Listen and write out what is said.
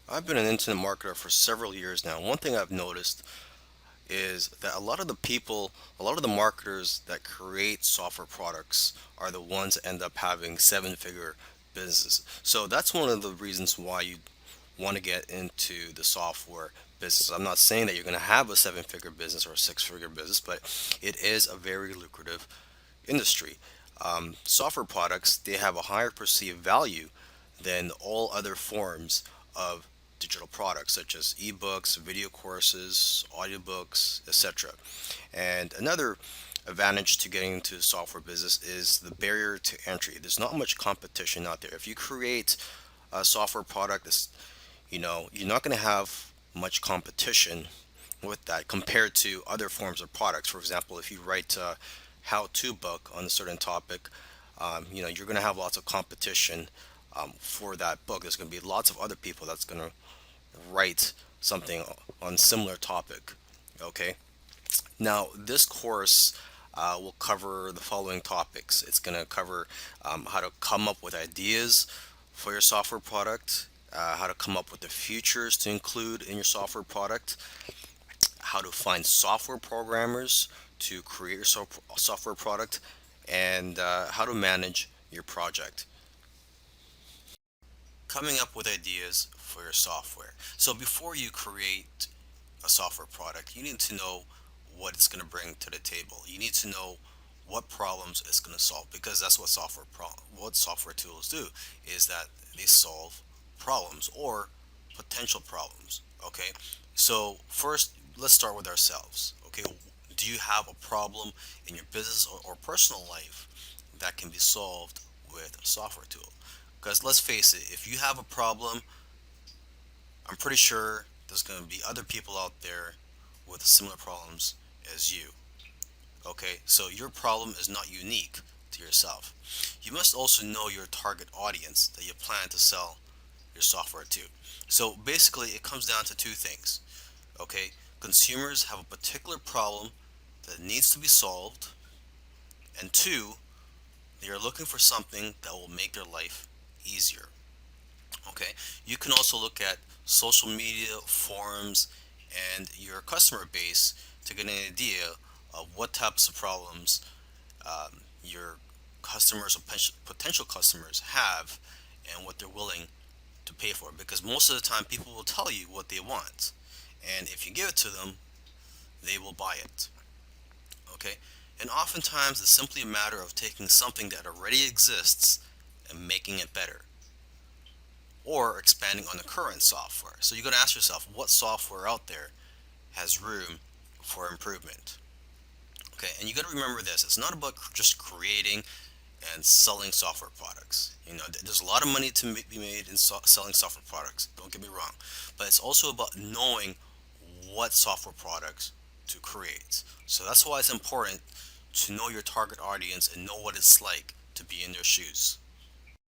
I've been an internet marketer for several years now. One thing I've noticed is that a lot of the marketers that create software products are the ones that end up having seven-figure businesses. So that's one of the reasons why you want to get into the software business. I'm not saying that you're going to have a seven-figure business or a six-figure business, but it is a very lucrative industry. Software products, they have a higher perceived value than all other forms of digital products such as ebooks, video courses, audiobooks, etc. And another advantage to getting into the software business is the barrier to entry. There's not much competition out there. If you create a software product that's, you're not going to have much competition with that compared to other forms of products. For example, if you write a how-to book on a certain topic, you're going to have lots of competition for that book. There's going to be lots of other people that's going to write something on similar topic. Okay. Now, this course will cover the following topics. It's going to cover how to come up with ideas for your software product, how to come up with the features to include in your software product, how to find software programmers to create your software product, and how to manage your project. Coming up with ideas for your software. So before you create a software product, you need to know what it's going to bring to the table. You need to know what problems it's going to solve, because that's what what software tools do, is that they solve problems or potential problems. Okay, so first let's start with ourselves. Okay, do you have a problem in your business or personal life that can be solved with a software tool? Because let's face it, if you have a problem, I'm pretty sure there's going to be other people out there with similar problems as you. Okay, so your problem is not unique to yourself. You must also know your target audience that you plan to sell your software to. So basically, it comes down to two things. Okay, consumers have a particular problem that needs to be solved, and two, they are looking for something that will make their life easier. Okay, you can also look at social media, forums, and your customer base to get an idea of what types of problems your customers or potential customers have and what they're willing to pay for. Because most of the time, people will tell you what they want, and if you give it to them, they will buy it. Okay, and oftentimes it's simply a matter of taking something that already exists and making it better, or expanding on the current software. So you got to ask yourself, what software out there has room for improvement? Okay, and you got to remember this: it's not about just creating and selling software products. There's a lot of money to be made in selling software products. Don't get me wrong, but it's also about knowing what software products to create. So that's why it's important to know your target audience and know what it's like to be in their shoes.